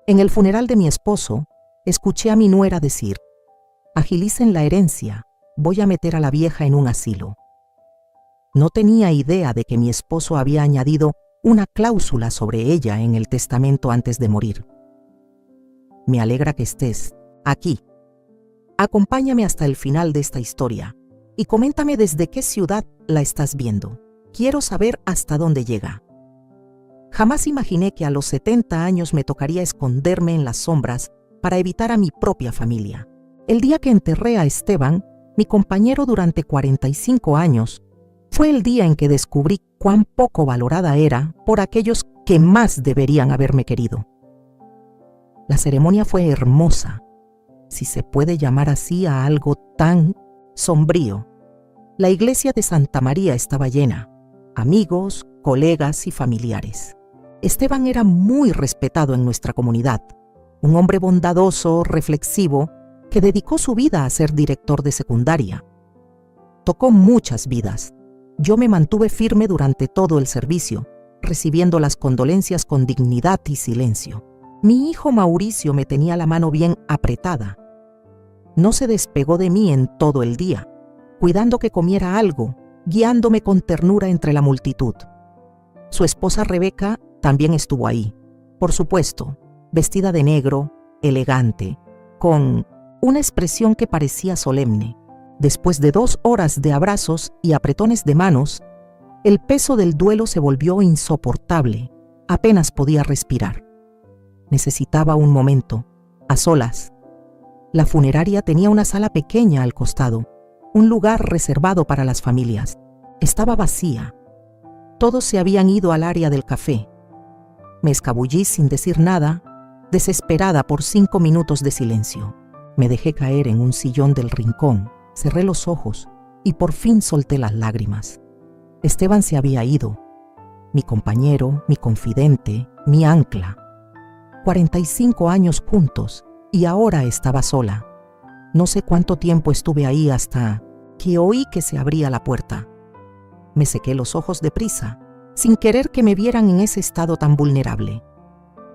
En el funeral de mi esposo, escuché a mi nuera decir: agilicen la herencia, voy a meter a la vieja en un asilo. No tenía idea de que mi esposo había añadido una cláusula sobre ella en el testamento antes de morir. Me alegra que estés aquí. Acompáñame hasta el final de esta historia y coméntame desde qué ciudad la estás viendo. Quiero saber hasta dónde llega. Jamás imaginé que a los 70 años me tocaría esconderme en las sombras para evitar a mi propia familia. El día que enterré a Esteban, mi compañero durante 45 años, fue el día en que descubrí cuán poco valorada era por aquellos que más deberían haberme querido. La ceremonia fue hermosa, si se puede llamar así a algo tan sombrío. La iglesia de Santa María estaba llena, amigos, colegas y familiares. Esteban era muy respetado en nuestra comunidad, un hombre bondadoso, reflexivo, que dedicó su vida a ser director de secundaria. Tocó muchas vidas. Yo me mantuve firme durante todo el servicio, recibiendo las condolencias con dignidad y silencio. Mi hijo Mauricio me tenía la mano bien apretada. No se despegó de mí en todo el día, cuidando que comiera algo, guiándome con ternura entre la multitud. Su esposa Rebeca también estuvo ahí, por supuesto, vestida de negro, elegante, con una expresión que parecía solemne. Después de 2 horas de abrazos y apretones de manos, el peso del duelo se volvió insoportable. Apenas podía respirar. Necesitaba un momento, a solas. La funeraria tenía una sala pequeña al costado, un lugar reservado para las familias. Estaba vacía. Todos se habían ido al área del café. Me escabullí sin decir nada, desesperada por 5 minutos de silencio. Me dejé caer en un sillón del rincón, cerré los ojos y por fin solté las lágrimas. Esteban se había ido, mi compañero, mi confidente, mi ancla. 45 años juntos y ahora estaba sola. No sé cuánto tiempo estuve ahí hasta que oí que se abría la puerta. Me sequé los ojos deprisa, sin querer que me vieran en ese estado tan vulnerable.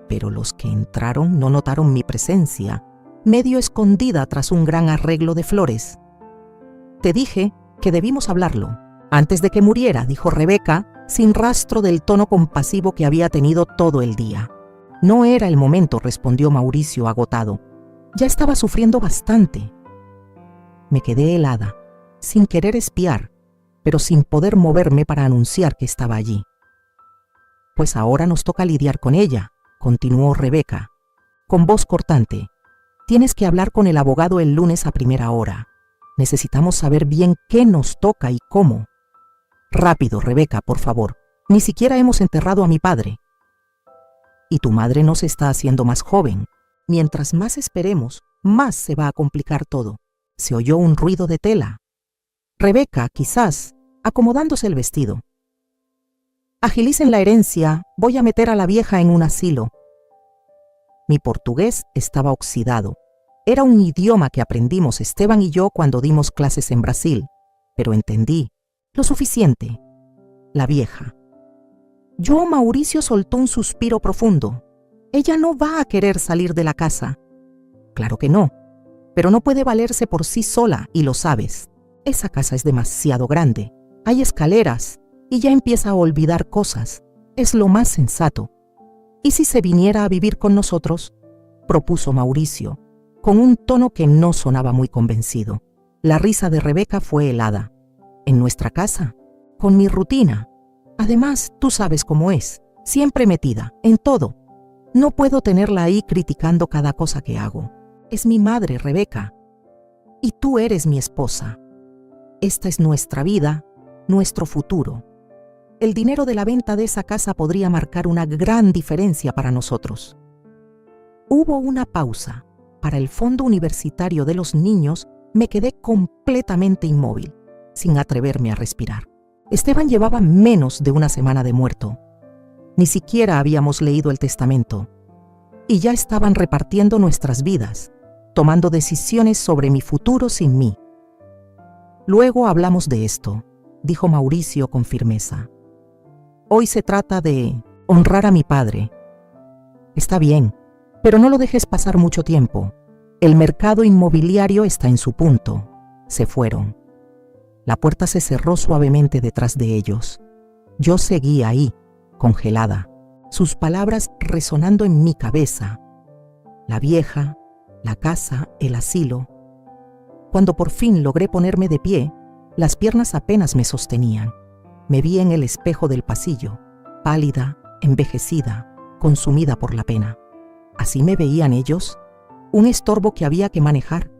Pero los que entraron no notaron mi presencia, medio escondida tras un gran arreglo de flores. Te dije que debimos hablarlo. Antes de que muriera, dijo Rebeca, sin rastro del tono compasivo que había tenido todo el día. No era el momento, respondió Mauricio agotado. Ya estaba sufriendo bastante. Me quedé helada, sin querer espiar, pero sin poder moverme para anunciar que estaba allí. Pues ahora nos toca lidiar con ella, continuó Rebeca, con voz cortante. Tienes que hablar con el abogado el lunes a primera hora. Necesitamos saber bien qué nos toca y cómo. Rápido, Rebeca, por favor. Ni siquiera hemos enterrado a mi padre. Y tu madre no se está haciendo más joven. Mientras más esperemos, más se va a complicar todo. Se oyó un ruido de tela. Rebeca, quizás, acomodándose el vestido. Agilicen la herencia, voy a meter a la vieja en un asilo. Mi portugués estaba oxidado. Era un idioma que aprendimos Esteban y yo cuando dimos clases en Brasil, pero entendí lo suficiente. La vieja. Mauricio soltó un suspiro profundo. Ella no va a querer salir de la casa. Claro que no, pero no puede valerse por sí sola y lo sabes. Esa casa es demasiado grande. Hay escaleras y ya empieza a olvidar cosas. Es lo más sensato. ¿Y si se viniera a vivir con nosotros?, propuso Mauricio, con un tono que no sonaba muy convencido. La risa de Rebeca fue helada. ¿En nuestra casa? ¿Con mi rutina? Además, tú sabes cómo es, siempre metida, en todo. No puedo tenerla ahí criticando cada cosa que hago. Es mi madre, Rebeca. Y tú eres mi esposa. Esta es nuestra vida, nuestro futuro. El dinero de la venta de esa casa podría marcar una gran diferencia para nosotros. Hubo una pausa. Para el Fondo Universitario de los Niños me quedé completamente inmóvil, sin atreverme a respirar. Esteban llevaba menos de una semana de muerto. Ni siquiera habíamos leído el testamento. Y ya estaban repartiendo nuestras vidas, tomando decisiones sobre mi futuro sin mí. Luego hablamos de esto, dijo Mauricio con firmeza. Hoy se trata de honrar a mi padre. Está bien, Pero no lo dejes pasar mucho tiempo. El mercado inmobiliario está en su punto. Se fueron. La puerta se cerró suavemente detrás de ellos. Yo seguí ahí, congelada, sus palabras resonando en mi cabeza. La vieja, la casa, el asilo. Cuando por fin logré ponerme de pie, las piernas apenas me sostenían. Me vi en el espejo del pasillo, pálida, envejecida, consumida por la pena. ¿Así me veían ellos? Un estorbo que había que manejar,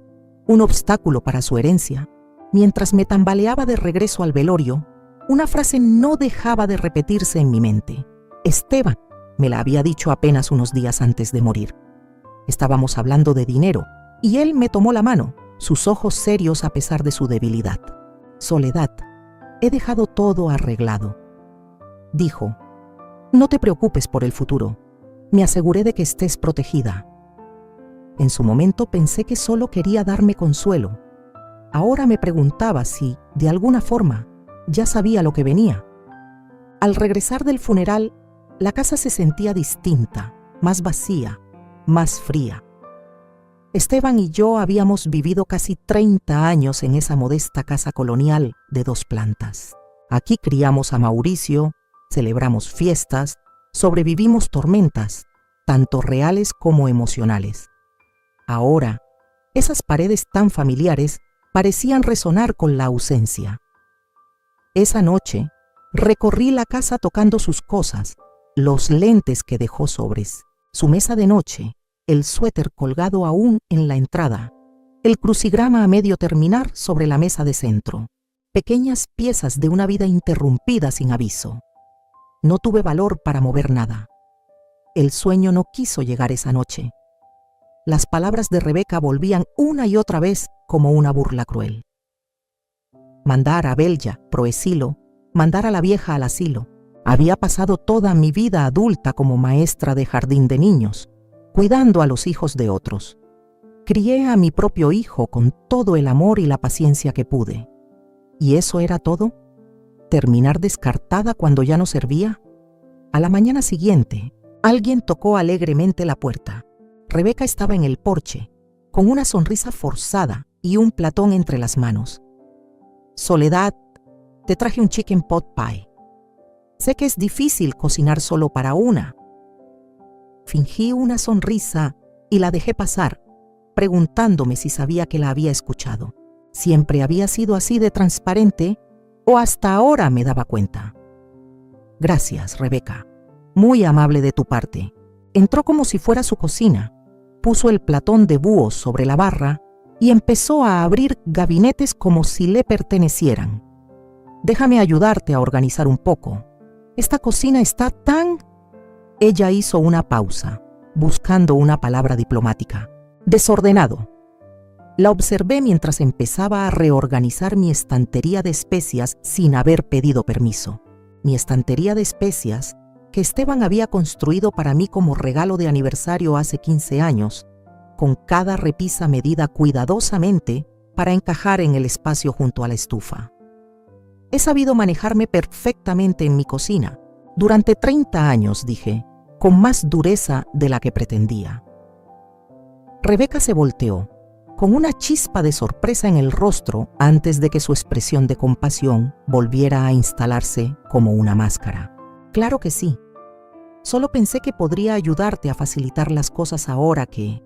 un obstáculo para su herencia. Mientras me tambaleaba de regreso al velorio, una frase no dejaba de repetirse en mi mente. Esteban me la había dicho apenas unos días antes de morir. Estábamos hablando de dinero y él me tomó la mano, sus ojos serios a pesar de su debilidad. Soledad, he dejado todo arreglado. Dijo, no te preocupes por el futuro. Me aseguré de que estés protegida. En su momento pensé que solo quería darme consuelo. Ahora me preguntaba si, de alguna forma, ya sabía lo que venía. Al regresar del funeral, la casa se sentía distinta, más vacía, más fría. Esteban y yo habíamos vivido casi 30 años en esa modesta casa colonial de 2 plantas. Aquí criamos a Mauricio, celebramos fiestas, sobrevivimos tormentas, tanto reales como emocionales. Ahora, esas paredes tan familiares parecían resonar con la ausencia. Esa noche, recorrí la casa tocando sus cosas, los lentes que dejó sobres, su mesa de noche, el suéter colgado aún en la entrada, el crucigrama a medio terminar sobre la mesa de centro, pequeñas piezas de una vida interrumpida sin aviso. No tuve valor para mover nada. El sueño no quiso llegar esa noche. Las palabras de Rebeca volvían una y otra vez como una burla cruel. Mandar a Belja, Proesilo, mandar a la vieja al asilo. Había pasado toda mi vida adulta como maestra de jardín de niños, cuidando a los hijos de otros. Crié a mi propio hijo con todo el amor y la paciencia que pude. ¿Y eso era todo? ¿Terminar descartada cuando ya no servía? A la mañana siguiente, alguien tocó alegremente la puerta. Rebeca estaba en el porche, con una sonrisa forzada y un platón entre las manos. Soledad, te traje un chicken pot pie. Sé que es difícil cocinar solo para una. Fingí una sonrisa y la dejé pasar, preguntándome si sabía que la había escuchado. ¿Siempre había sido así de transparente o hasta ahora me daba cuenta? Gracias, Rebeca. Muy amable de tu parte. Entró como si fuera su cocina, puso el platón de búhos sobre la barra y empezó a abrir gabinetes como si le pertenecieran. Déjame ayudarte a organizar un poco. Esta cocina está tan... Ella hizo una pausa, buscando una palabra diplomática. Desordenado. La observé mientras empezaba a reorganizar mi estantería de especias sin haber pedido permiso. Mi estantería de especias que Esteban había construido para mí como regalo de aniversario hace 15 años, con cada repisa medida cuidadosamente para encajar en el espacio junto a la estufa. He sabido manejarme perfectamente en mi cocina. Durante 30 años, dije, con más dureza de la que pretendía. Rebeca se volteó, con una chispa de sorpresa en el rostro antes de que su expresión de compasión volviera a instalarse como una máscara. Claro que sí. Solo pensé que podría ayudarte a facilitar las cosas ahora que...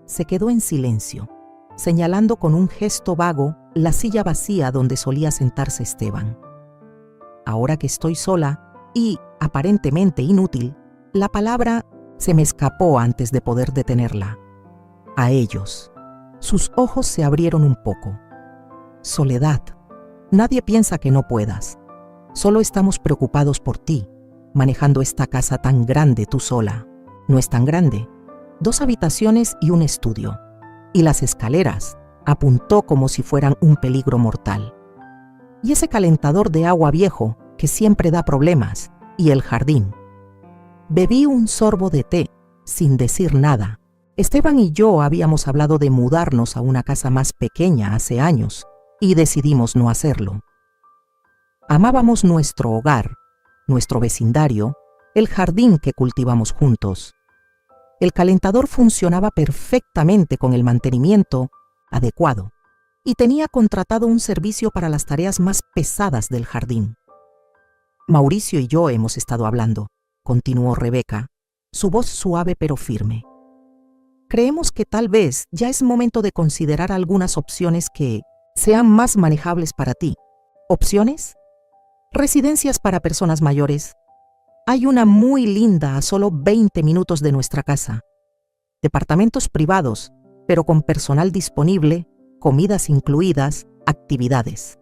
Se quedó en silencio, señalando con un gesto vago la silla vacía donde solía sentarse Esteban. Ahora que estoy sola y, aparentemente inútil, la palabra se me escapó antes de poder detenerla. A ellos. Sus ojos se abrieron un poco. Soledad, nadie piensa que no puedas. Solo estamos preocupados por ti, manejando esta casa tan grande tú sola. No es tan grande. 2 habitaciones y un estudio. Y las escaleras, apuntó como si fueran un peligro mortal. Y ese calentador de agua viejo que siempre da problemas, y el jardín. Bebí un sorbo de té, sin decir nada. Esteban y yo habíamos hablado de mudarnos a una casa más pequeña hace años, y decidimos no hacerlo. Amábamos nuestro hogar, nuestro vecindario, el jardín que cultivamos juntos. El calentador funcionaba perfectamente con el mantenimiento adecuado y tenía contratado un servicio para las tareas más pesadas del jardín. Mauricio y yo hemos estado hablando, continuó Rebeca, su voz suave pero firme. Creemos que tal vez ya es momento de considerar algunas opciones que sean más manejables para ti. ¿Opciones? Residencias para personas mayores. Hay una muy linda a solo 20 minutos de nuestra casa. Departamentos privados, pero con personal disponible, comidas incluidas, actividades.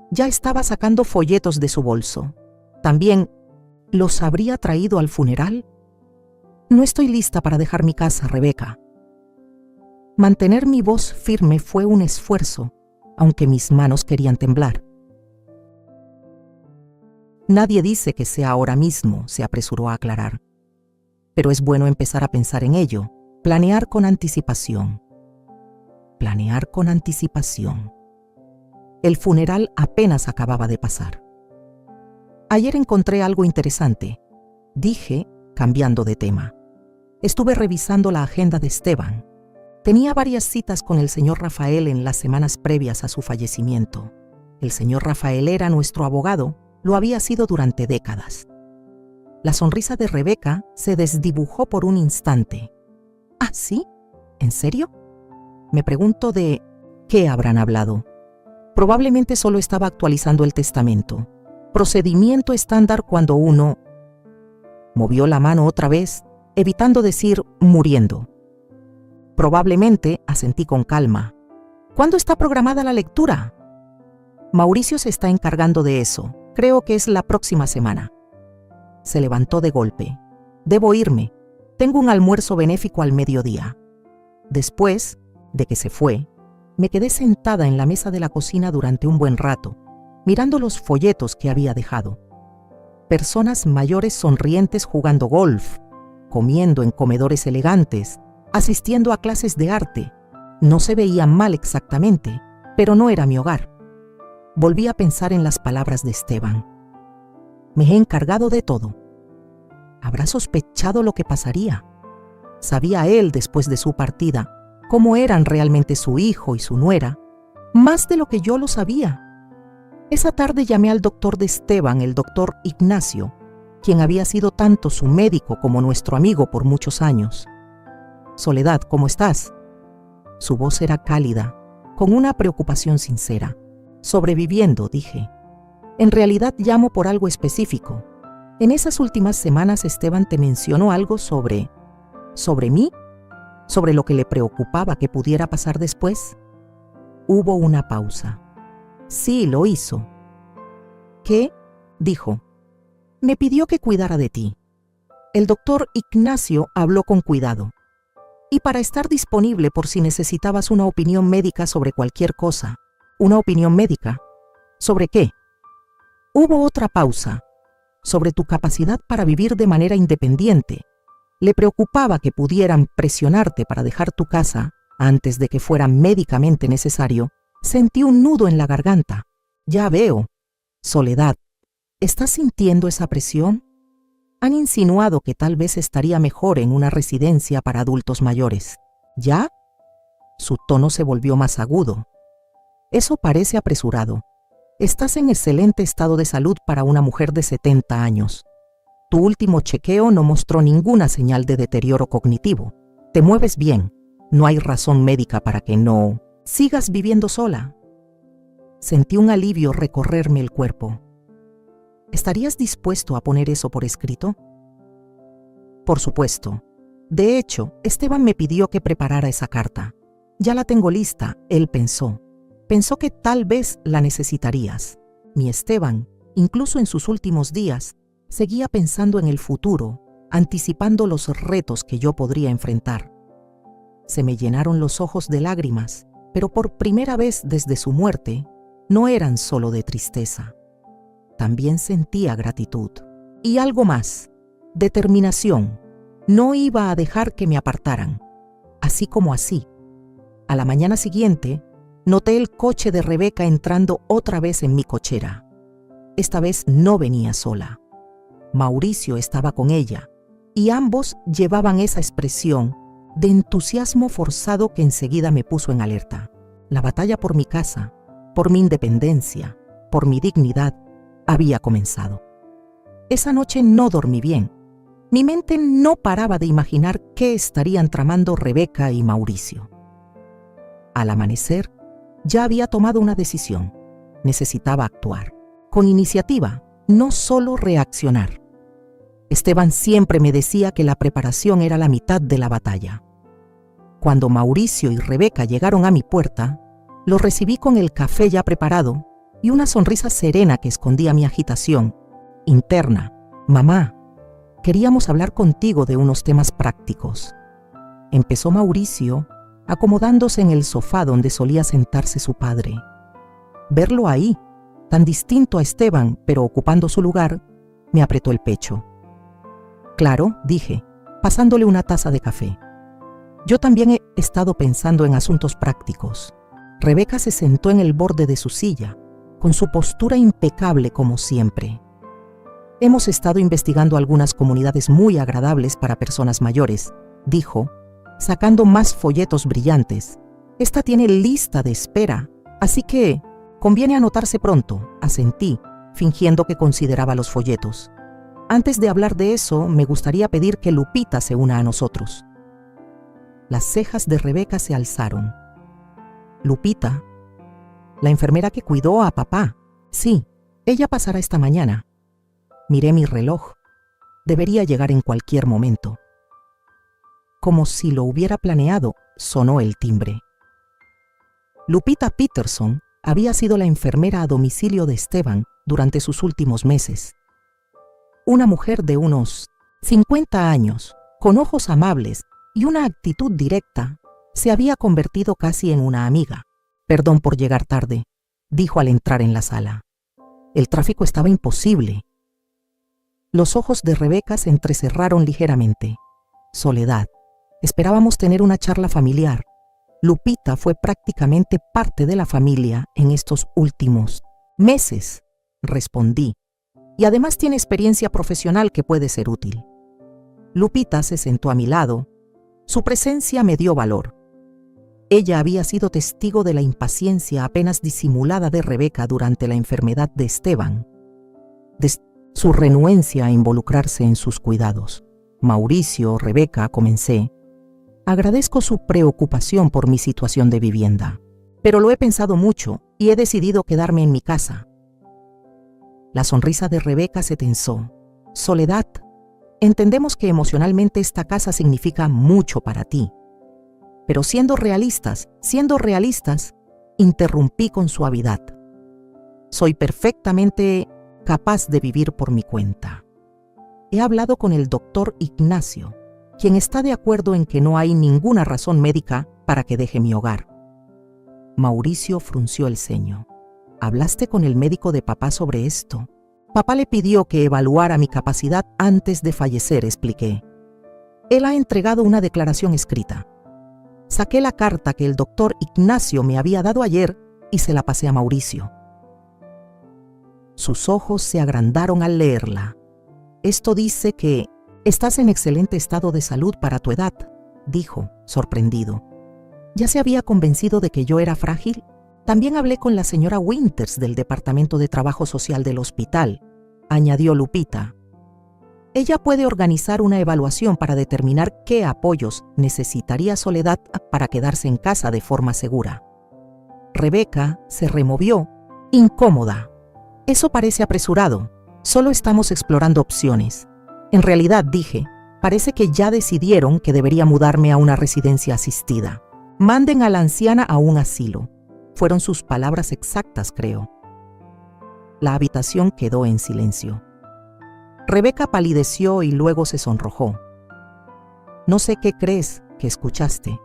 Ya estaba sacando folletos de su bolso. También, ¿los habría traído al funeral? No estoy lista para dejar mi casa, Rebeca. Mantener mi voz firme fue un esfuerzo, aunque mis manos querían temblar. Nadie dice que sea ahora mismo, se apresuró a aclarar. Pero es bueno empezar a pensar en ello, planear con anticipación. Planear con anticipación. El funeral apenas acababa de pasar. Ayer encontré algo interesante, dije, cambiando de tema. Estuve revisando la agenda de Esteban. Tenía varias citas con el señor Rafael en las semanas previas a su fallecimiento. El señor Rafael era nuestro abogado, lo había sido durante décadas. La sonrisa de Rebeca se desdibujó por un instante. ¿Ah, sí? ¿En serio? Me pregunto de qué habrán hablado. Probablemente solo estaba actualizando el testamento. Procedimiento estándar cuando uno... Movió la mano otra vez, evitando decir muriendo. Probablemente, asentí con calma. ¿Cuándo está programada la lectura? Mauricio se está encargando de eso. Creo que es la próxima semana. Se levantó de golpe. Debo irme. Tengo un almuerzo benéfico al mediodía. Después de que se fue, me quedé sentada en la mesa de la cocina durante un buen rato, mirando los folletos que había dejado. Personas mayores sonrientes jugando golf, comiendo en comedores elegantes, asistiendo a clases de arte. No se veía mal exactamente, pero no era mi hogar. Volví a pensar en las palabras de Esteban. Me he encargado de todo. ¿Habrá sospechado lo que pasaría? ¿Sabía él, después de su partida, cómo eran realmente su hijo y su nuera? Más de lo que yo lo sabía. Esa tarde llamé al doctor de Esteban, el doctor Ignacio, quien había sido tanto su médico como nuestro amigo por muchos años. Soledad, ¿cómo estás? Su voz era cálida, con una preocupación sincera. Sobreviviendo, dije. En realidad llamo por algo específico. En esas últimas semanas Esteban te mencionó algo sobre mí, sobre lo que le preocupaba que pudiera pasar después. Hubo una pausa. Sí, lo hizo. ¿Qué? Dijo. Me pidió que cuidara de ti. El doctor Ignacio habló con cuidado. Y para estar disponible por si necesitabas una opinión médica sobre cualquier cosa. ¿Una opinión médica? ¿Sobre qué? Hubo otra pausa. Sobre tu capacidad para vivir de manera independiente. Le preocupaba que pudieran presionarte para dejar tu casa antes de que fuera médicamente necesario. Sentí un nudo en la garganta. Ya veo. Soledad, ¿estás sintiendo esa presión? Han insinuado que tal vez estaría mejor en una residencia para adultos mayores. ¿Ya? Su tono se volvió más agudo. Eso parece apresurado. Estás en excelente estado de salud para una mujer de 70 años. Tu último chequeo no mostró ninguna señal de deterioro cognitivo. Te mueves bien. No hay razón médica para que no sigas viviendo sola. Sentí un alivio recorrerme el cuerpo. ¿Estarías dispuesto a poner eso por escrito? Por supuesto. De hecho, Esteban me pidió que preparara esa carta. Ya la tengo lista, él pensó. Pensó que tal vez la necesitarías. Mi Esteban, incluso en sus últimos días, seguía pensando en el futuro, anticipando los retos que yo podría enfrentar. Se me llenaron los ojos de lágrimas, pero por primera vez desde su muerte, no eran solo de tristeza. También sentía gratitud. Y algo más, determinación. No iba a dejar que me apartaran. Así como así. A la mañana siguiente, noté el coche de Rebeca entrando otra vez en mi cochera. Esta vez no venía sola. Mauricio estaba con ella, y ambos llevaban esa expresión de entusiasmo forzado que enseguida me puso en alerta. La batalla por mi casa, por mi independencia, por mi dignidad, había comenzado. Esa noche no dormí bien. Mi mente no paraba de imaginar qué estarían tramando Rebeca y Mauricio. Al amanecer, ya había tomado una decisión. Necesitaba actuar, con iniciativa, no solo reaccionar. Esteban siempre me decía que la preparación era la mitad de la batalla. Cuando Mauricio y Rebeca llegaron a mi puerta, los recibí con el café ya preparado y una sonrisa serena que escondía mi agitación interna. Mamá, queríamos hablar contigo de unos temas prácticos. Empezó Mauricio, acomodándose en el sofá donde solía sentarse su padre. Verlo ahí, tan distinto a Esteban, pero ocupando su lugar, me apretó el pecho. Claro, dije, pasándole una taza de café. Yo también he estado pensando en asuntos prácticos. Rebeca se sentó en el borde de su silla, con su postura impecable como siempre. Hemos estado investigando algunas comunidades muy agradables para personas mayores, dijo, sacando más folletos brillantes. Esta tiene lista de espera, así que conviene anotarse pronto, asentí, fingiendo que consideraba los folletos. Antes de hablar de eso, me gustaría pedir que Lupita se una a nosotros. Las cejas de Rebeca se alzaron. Lupita, la enfermera que cuidó a papá. Sí, ella pasará esta mañana. Miré mi reloj. Debería llegar en cualquier momento. Como si lo hubiera planeado, sonó el timbre. Lupita Peterson había sido la enfermera a domicilio de Esteban durante sus últimos meses. Una mujer de unos 50 años, con ojos amables y una actitud directa, se había convertido casi en una amiga. Perdón por llegar tarde, dijo al entrar en la sala. El tráfico estaba imposible. Los ojos de Rebeca se entrecerraron ligeramente. Soledad. Esperábamos tener una charla familiar. Lupita fue prácticamente parte de la familia en estos últimos meses, respondí. Y además tiene experiencia profesional que puede ser útil. Lupita se sentó a mi lado. Su presencia me dio valor. Ella había sido testigo de la impaciencia apenas disimulada de Rebeca durante la enfermedad de Esteban, de su renuencia a involucrarse en sus cuidados. Mauricio, Rebeca, comencé. Agradezco su preocupación por mi situación de vivienda, pero lo he pensado mucho y he decidido quedarme en mi casa. La sonrisa de Rebeca se tensó. Soledad, entendemos que emocionalmente esta casa significa mucho para ti. Pero siendo realistas, interrumpí con suavidad. Soy perfectamente capaz de vivir por mi cuenta. He hablado con el doctor Ignacio, quien está de acuerdo en que no hay ninguna razón médica para que deje mi hogar. Mauricio frunció el ceño. ¿Hablaste con el médico de papá sobre esto? Papá le pidió que evaluara mi capacidad antes de fallecer, expliqué. Él ha entregado una declaración escrita. Saqué la carta que el doctor Ignacio me había dado ayer y se la pasé a Mauricio. Sus ojos se agrandaron al leerla. Esto dice que estás en excelente estado de salud para tu edad, dijo, sorprendido. ¿Ya se había convencido de que yo era frágil? También hablé con la señora Winters del Departamento de Trabajo Social del hospital, añadió Lupita. Ella puede organizar una evaluación para determinar qué apoyos necesitaría Soledad para quedarse en casa de forma segura. Rebeca se removió, incómoda. Eso parece apresurado. Solo estamos explorando opciones. En realidad, dije, parece que ya decidieron que debería mudarme a una residencia asistida. Manden a la anciana a un asilo. Fueron sus palabras exactas, creo. La habitación quedó en silencio. Rebeca palideció y luego se sonrojó. No sé qué crees que escuchaste,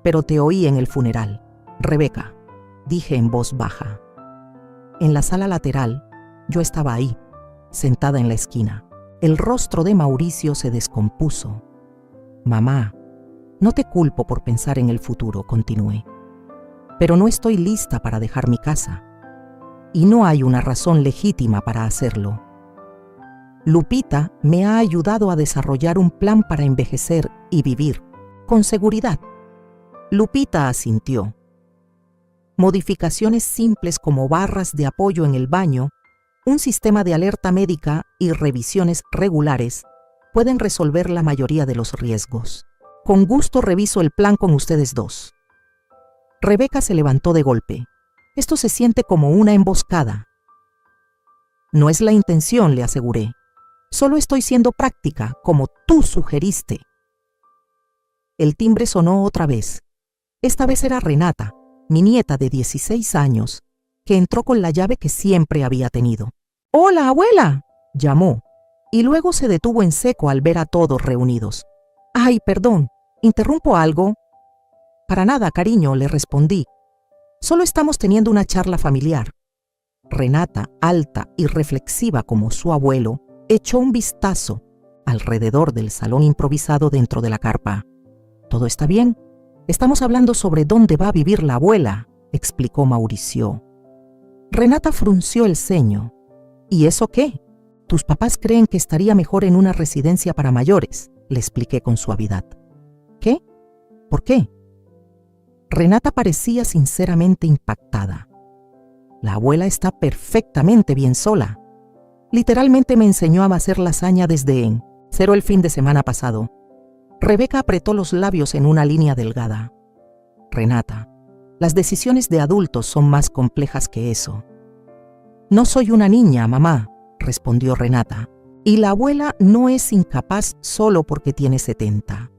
pero te oí en el funeral. Rebeca, dije en voz baja. En la sala lateral, yo estaba ahí, sentada en la esquina. El rostro de Mauricio se descompuso. Mamá, no te culpo por pensar en el futuro, continué. Pero no estoy lista para dejar mi casa. Y no hay una razón legítima para hacerlo. Lupita me ha ayudado a desarrollar un plan para envejecer y vivir con seguridad. Lupita asintió. Modificaciones simples como barras de apoyo en el baño, un sistema de alerta médica y revisiones regulares pueden resolver la mayoría de los riesgos. Con gusto reviso el plan con ustedes dos. Rebeca se levantó de golpe. Esto se siente como una emboscada. No es la intención, le aseguré. Solo estoy siendo práctica, como tú sugeriste. El timbre sonó otra vez. Esta vez era Renata, mi nieta de 16 años, que entró con la llave que siempre había tenido. «¡Hola, abuela!», llamó, y luego se detuvo en seco al ver a todos reunidos. «Ay, perdón, ¿interrumpo algo?». «Para nada, cariño», le respondí. «Solo estamos teniendo una charla familiar». Renata, alta y reflexiva como su abuelo, echó un vistazo alrededor del salón improvisado dentro de la carpa. «¿Todo está bien? Estamos hablando sobre dónde va a vivir la abuela», explicó Mauricio. Renata frunció el ceño. «¿Y eso qué? Tus papás creen que estaría mejor en una residencia para mayores», le expliqué con suavidad. «¿Qué? ¿Por qué?». Renata parecía sinceramente impactada. «La abuela está perfectamente bien sola. Literalmente me enseñó a hacer lasaña desde cero el fin de semana pasado». Rebeca apretó los labios en una línea delgada. «Renata, las decisiones de adultos son más complejas que eso». «No soy una niña, mamá», respondió Renata, «y la abuela no es incapaz solo porque tiene 70.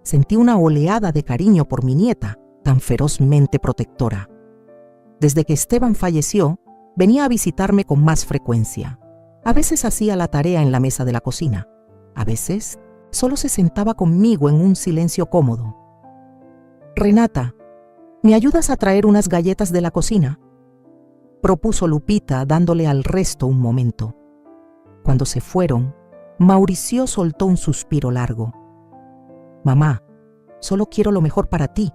Sentí una oleada de cariño por mi nieta, tan ferozmente protectora. Desde que Esteban falleció, venía a visitarme con más frecuencia. A veces hacía la tarea en la mesa de la cocina. A veces solo se sentaba conmigo en un silencio cómodo. «Renata, ¿me ayudas a traer unas galletas de la cocina?», propuso Lupita, dándole al resto un momento. Cuando se fueron, Mauricio soltó un suspiro largo. «Mamá, solo quiero lo mejor para ti».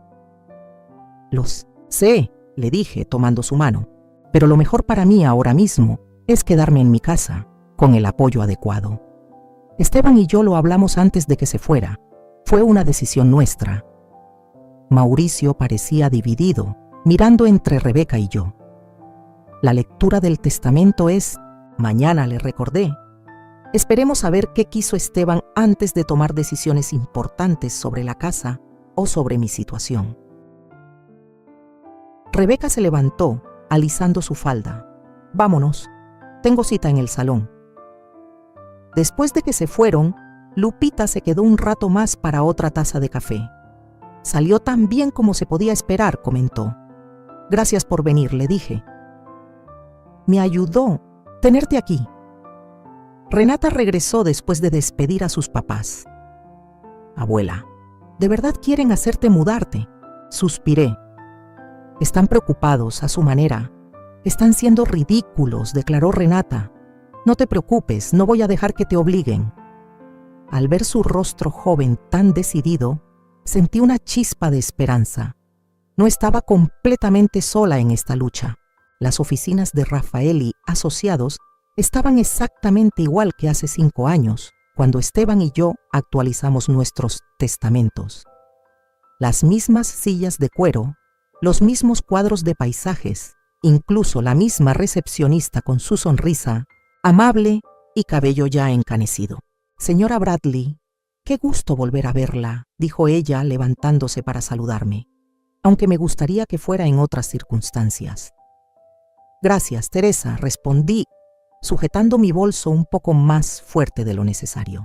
«Los sé», le dije, tomando su mano, «pero lo mejor para mí ahora mismo es quedarme en mi casa, con el apoyo adecuado. Esteban y yo lo hablamos antes de que se fuera. Fue una decisión nuestra». Mauricio parecía dividido, mirando entre Rebeca y yo. «La lectura del testamento es mañana», le recordé. «Esperemos a ver qué quiso Esteban antes de tomar decisiones importantes sobre la casa o sobre mi situación». Rebeca se levantó, alisando su falda. «Vámonos, tengo cita en el salón». Después de que se fueron, Lupita se quedó un rato más para otra taza de café. «Salió tan bien como se podía esperar», comentó. «Gracias por venir», le dije. «Me ayudó tenerte aquí». Renata regresó después de despedir a sus papás. «Abuela, ¿de verdad quieren hacerte mudarte?», suspiré. «Están preocupados a su manera. Están siendo ridículos», declaró Renata. «No te preocupes, no voy a dejar que te obliguen». Al ver su rostro joven tan decidido, sentí una chispa de esperanza. No estaba completamente sola en esta lucha. Las oficinas de Raffaelli Asociados estaban exactamente igual que hace 5 años, cuando Esteban y yo actualizamos nuestros testamentos. Las mismas sillas de cuero, los mismos cuadros de paisajes, incluso la misma recepcionista con su sonrisa, amable y cabello ya encanecido. «Señora Bradley, qué gusto volver a verla», dijo ella levantándose para saludarme, «aunque me gustaría que fuera en otras circunstancias». «Gracias, Teresa», respondí, sujetando mi bolso un poco más fuerte de lo necesario.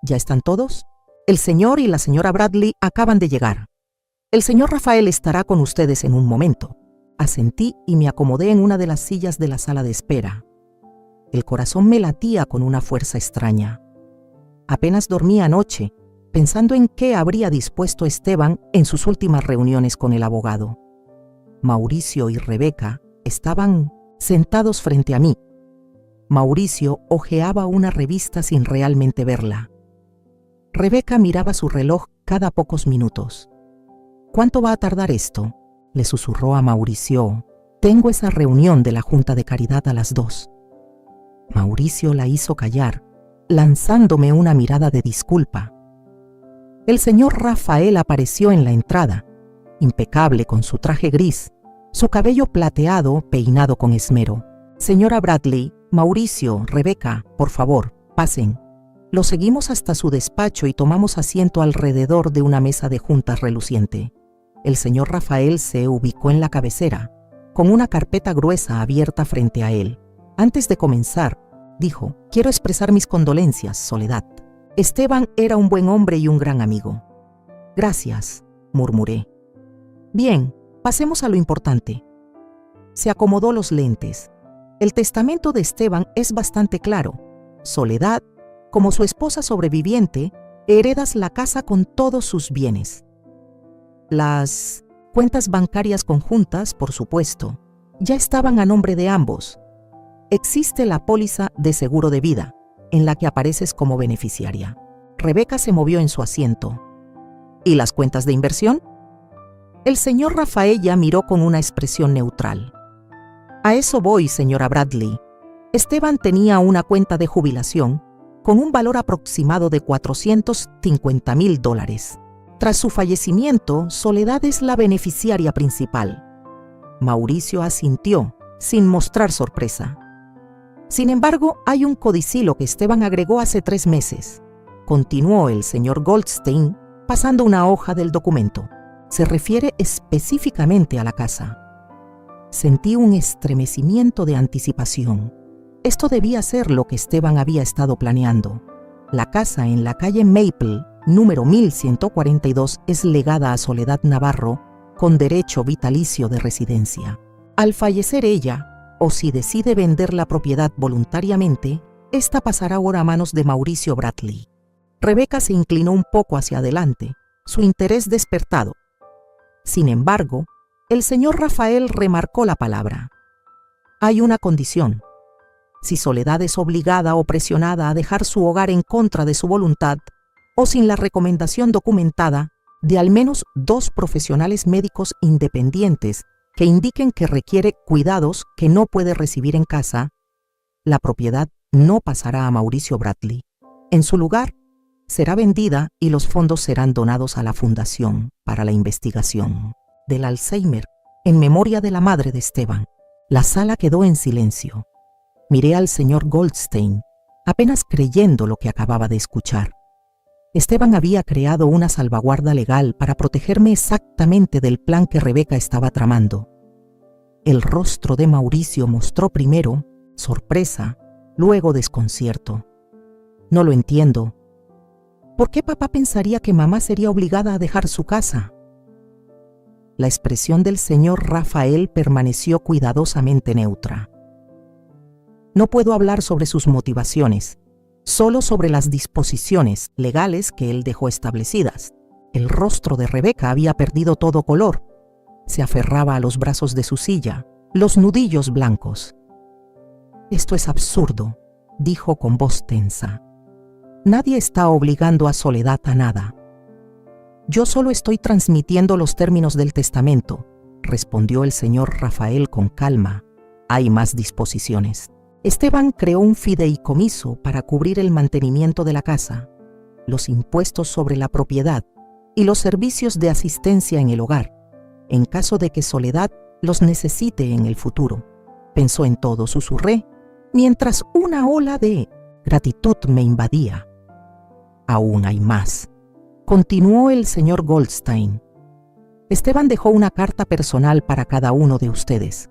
«¿Ya están todos? El señor y la señora Bradley acaban de llegar. El señor Rafael estará con ustedes en un momento». Asentí y me acomodé en una de las sillas de la sala de espera. El corazón me latía con una fuerza extraña. Apenas dormí anoche, pensando en qué habría dispuesto Esteban en sus últimas reuniones con el abogado. Mauricio y Rebeca estaban sentados frente a mí. Mauricio hojeaba una revista sin realmente verla. Rebeca miraba su reloj cada pocos minutos. «¿Cuánto va a tardar esto?», le susurró a Mauricio. «Tengo esa reunión de la Junta de Caridad a las 2». Mauricio la hizo callar, lanzándome una mirada de disculpa. El señor Rafael apareció en la entrada, impecable con su traje gris, su cabello plateado peinado con esmero. Señora Bradley, Mauricio, Rebeca, por favor, pasen. Lo seguimos hasta su despacho y tomamos asiento alrededor de una mesa de juntas reluciente. El señor Rafael se ubicó en la cabecera, con una carpeta gruesa abierta frente a él. Antes de comenzar, dijo: quiero expresar mis condolencias, Soledad. Esteban era un buen hombre y un gran amigo. Gracias, murmuré. Bien, pasemos a lo importante. Se acomodó los lentes. El testamento de Esteban es bastante claro. Soledad, como su esposa sobreviviente, heredas la casa con todos sus bienes. Las cuentas bancarias conjuntas, por supuesto, ya estaban a nombre de ambos. Existe la póliza de seguro de vida, en la que apareces como beneficiaria. Rebeca se movió en su asiento. ¿Y las cuentas de inversión? El señor Rafael ya miró con una expresión neutral. A eso voy, señora Bradley. Esteban tenía una cuenta de jubilación con un valor aproximado de $450,000. Tras su fallecimiento, Soledad es la beneficiaria principal. Mauricio asintió, sin mostrar sorpresa. Sin embargo, hay un codicilo que Esteban agregó hace 3 meses. Continuó el señor Goldstein, pasando una hoja del documento. Se refiere específicamente a la casa. Sentí un estremecimiento de anticipación. Esto debía ser lo que Esteban había estado planeando. La casa en la calle Maple, número 1142, es legada a Soledad Navarro, con derecho vitalicio de residencia. Al fallecer ella, o si decide vender la propiedad voluntariamente, esta pasará ahora a manos de Mauricio Bradley. Rebeca se inclinó un poco hacia adelante, su interés despertado. Sin embargo, el señor Rafael remarcó la palabra. Hay una condición. Si Soledad es obligada o presionada a dejar su hogar en contra de su voluntad, o sin la recomendación documentada de al menos 2 profesionales médicos independientes que indiquen que requiere cuidados que no puede recibir en casa, la propiedad no pasará a Mauricio Bradley. En su lugar, será vendida y los fondos serán donados a la Fundación para la Investigación del Alzheimer en memoria de la madre de Esteban. La sala quedó en silencio. Miré al señor Goldstein, apenas creyendo lo que acababa de escuchar. Esteban había creado una salvaguarda legal para protegerme exactamente del plan que Rebeca estaba tramando. El rostro de Mauricio mostró primero sorpresa, luego desconcierto. No lo entiendo. ¿Por qué papá pensaría que mamá sería obligada a dejar su casa? La expresión del señor Rafael permaneció cuidadosamente neutra. No puedo hablar sobre sus motivaciones, solo sobre las disposiciones legales que él dejó establecidas. El rostro de Rebeca había perdido todo color. Se aferraba a los brazos de su silla, los nudillos blancos. Esto es absurdo, dijo con voz tensa. Nadie está obligando a Soledad a nada. Yo solo estoy transmitiendo los términos del testamento, respondió el señor Rafael con calma. Hay más disposiciones. Esteban creó un fideicomiso para cubrir el mantenimiento de la casa, los impuestos sobre la propiedad y los servicios de asistencia en el hogar, en caso de que Soledad los necesite en el futuro. Pensó en todo, susurré, mientras una ola de gratitud me invadía. Aún hay más, continuó el señor Goldstein. Esteban dejó una carta personal para cada uno de ustedes.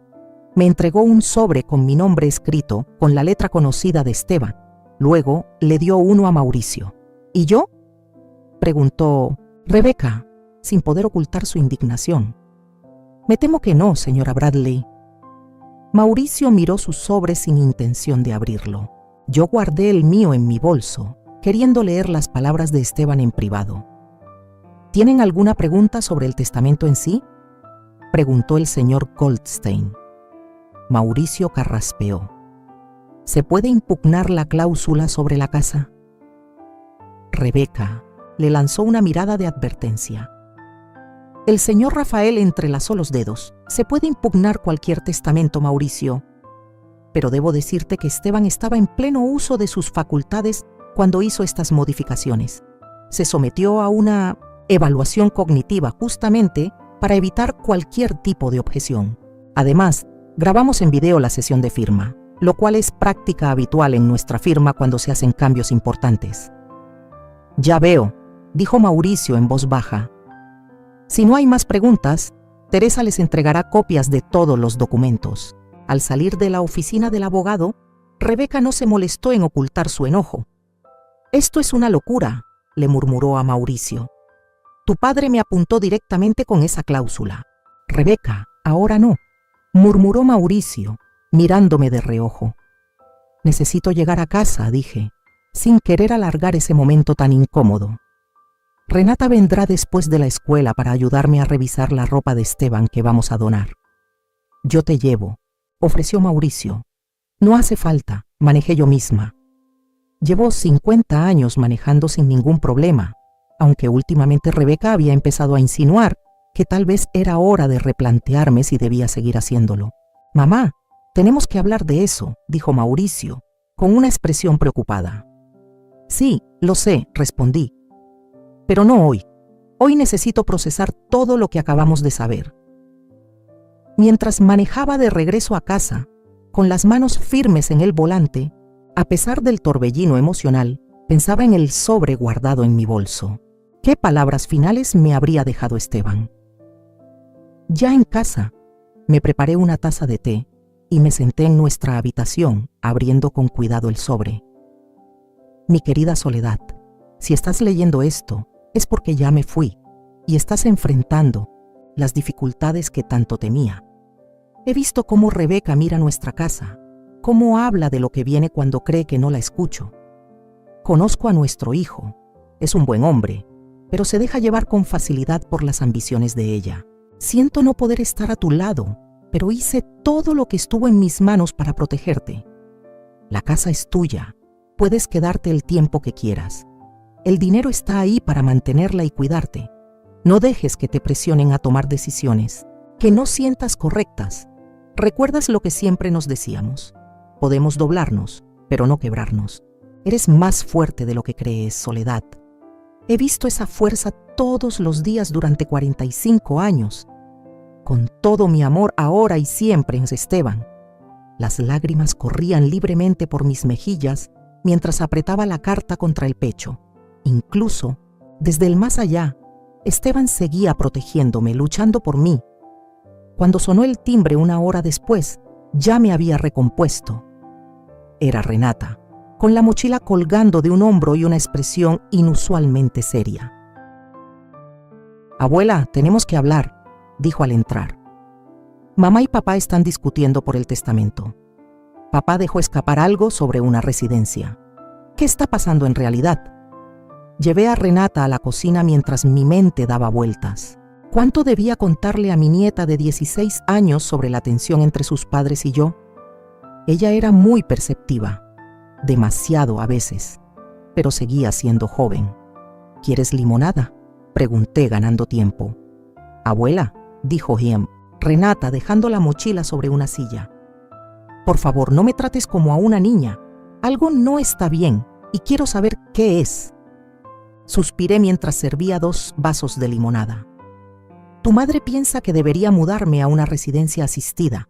Me entregó un sobre con mi nombre escrito con la letra conocida de Esteban. Luego le dio uno a Mauricio. ¿Y yo?, preguntó Rebeca, sin poder ocultar su indignación. Me temo que no, señora Bradley. Mauricio miró su sobre sin intención de abrirlo. Yo guardé el mío en mi bolso, queriendo leer las palabras de Esteban en privado. ¿Tienen alguna pregunta sobre el testamento en sí?, preguntó el señor Goldstein. Mauricio carraspeó. ¿Se puede impugnar la cláusula sobre la casa? Rebeca le lanzó una mirada de advertencia. El señor Rafael entrelazó los dedos. Se puede impugnar cualquier testamento, Mauricio. pero debo decirte que Esteban estaba en pleno uso de sus facultades cuando hizo estas modificaciones. Se sometió a una evaluación cognitiva justamente para evitar cualquier tipo de objeción. Además, grabamos en video la sesión de firma, lo cual es práctica habitual en nuestra firma cuando se hacen cambios importantes. «Ya veo», dijo Mauricio en voz baja. «Si no hay más preguntas, Teresa les entregará copias de todos los documentos». Al salir de la oficina del abogado, Rebeca no se molestó en ocultar su enojo. «Esto es una locura», le murmuró a Mauricio. «Tu padre me apuntó directamente con esa cláusula». «Rebeca, ahora no», murmuró Mauricio, mirándome de reojo. «Necesito llegar a casa», dije, sin querer alargar ese momento tan incómodo. «Renata vendrá después de la escuela para ayudarme a revisar la ropa de Esteban que vamos a donar». «Yo te llevo», ofreció Mauricio. «No hace falta, manejé yo misma». Llevo 50 años manejando sin ningún problema, aunque últimamente Rebeca había empezado a insinuar que tal vez era hora de replantearme si debía seguir haciéndolo. «Mamá, tenemos que hablar de eso», dijo Mauricio, con una expresión preocupada. «Sí, lo sé», respondí. «Pero no hoy. Hoy necesito procesar todo lo que acabamos de saber». Mientras manejaba de regreso a casa, con las manos firmes en el volante, a pesar del torbellino emocional, pensaba en el sobre guardado en mi bolso. ¿Qué palabras finales me habría dejado Esteban? Ya en casa, me preparé una taza de té y me senté en nuestra habitación, abriendo con cuidado el sobre. Mi querida Soledad, si estás leyendo esto, es porque ya me fui y estás enfrentando las dificultades que tanto temía. He visto cómo Rebeca mira nuestra casa, cómo habla de lo que viene cuando cree que no la escucho. Conozco a nuestro hijo, es un buen hombre, pero se deja llevar con facilidad por las ambiciones de ella. Siento no poder estar a tu lado, pero hice todo lo que estuvo en mis manos para protegerte. La casa es tuya, puedes quedarte el tiempo que quieras. El dinero está ahí para mantenerla y cuidarte. No dejes que te presionen a tomar decisiones que no sientas correctas. ¿Recuerdas lo que siempre nos decíamos? Podemos doblarnos, pero no quebrarnos. Eres más fuerte de lo que crees, Soledad. He visto esa fuerza todos los días durante 45 años. Con todo mi amor ahora y siempre en Esteban. Las lágrimas corrían libremente por mis mejillas mientras apretaba la carta contra el pecho. Incluso, desde el más allá, Esteban seguía protegiéndome, luchando por mí. Cuando sonó el timbre una hora después, ya me había recompuesto. Era Renata, con la mochila colgando de un hombro y una expresión inusualmente seria. «Abuela, tenemos que hablar», dijo al entrar. «Mamá y papá están discutiendo por el testamento. Papá dejó escapar algo sobre una residencia. ¿Qué está pasando en realidad?» Llevé a Renata a la cocina mientras mi mente daba vueltas. ¿Cuánto debía contarle a mi nieta de 16 años sobre la tensión entre sus padres y yo? Ella era muy perceptiva, demasiado a veces, pero seguía siendo joven. ¿Quieres limonada?, pregunté ganando tiempo. «Abuela», dijo Renata dejando la mochila sobre una silla. «Por favor, no me trates como a una niña. Algo no está bien y quiero saber qué es». Suspiré mientras servía 2 vasos de limonada. «Tu madre piensa que debería mudarme a una residencia asistida».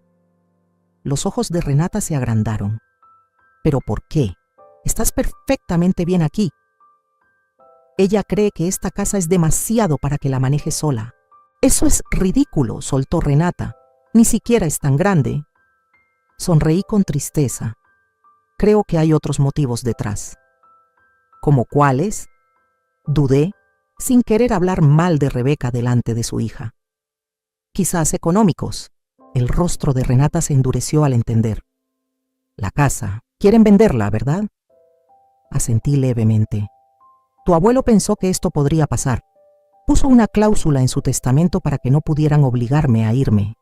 Los ojos de Renata se agrandaron. «¿Pero por qué? Estás perfectamente bien aquí». «Ella cree que esta casa es demasiado para que la maneje sola». «Eso es ridículo», soltó Renata. «Ni siquiera es tan grande». Sonreí con tristeza. Creo que hay otros motivos detrás. ¿Cómo cuáles?, dudé, sin querer hablar mal de Rebeca delante de su hija. «Quizás económicos». El rostro de Renata se endureció al entender. «La casa, quieren venderla, ¿verdad?». Asentí levemente. «Tu abuelo pensó que esto podría pasar. Puso una cláusula en su testamento para que no pudieran obligarme a irme».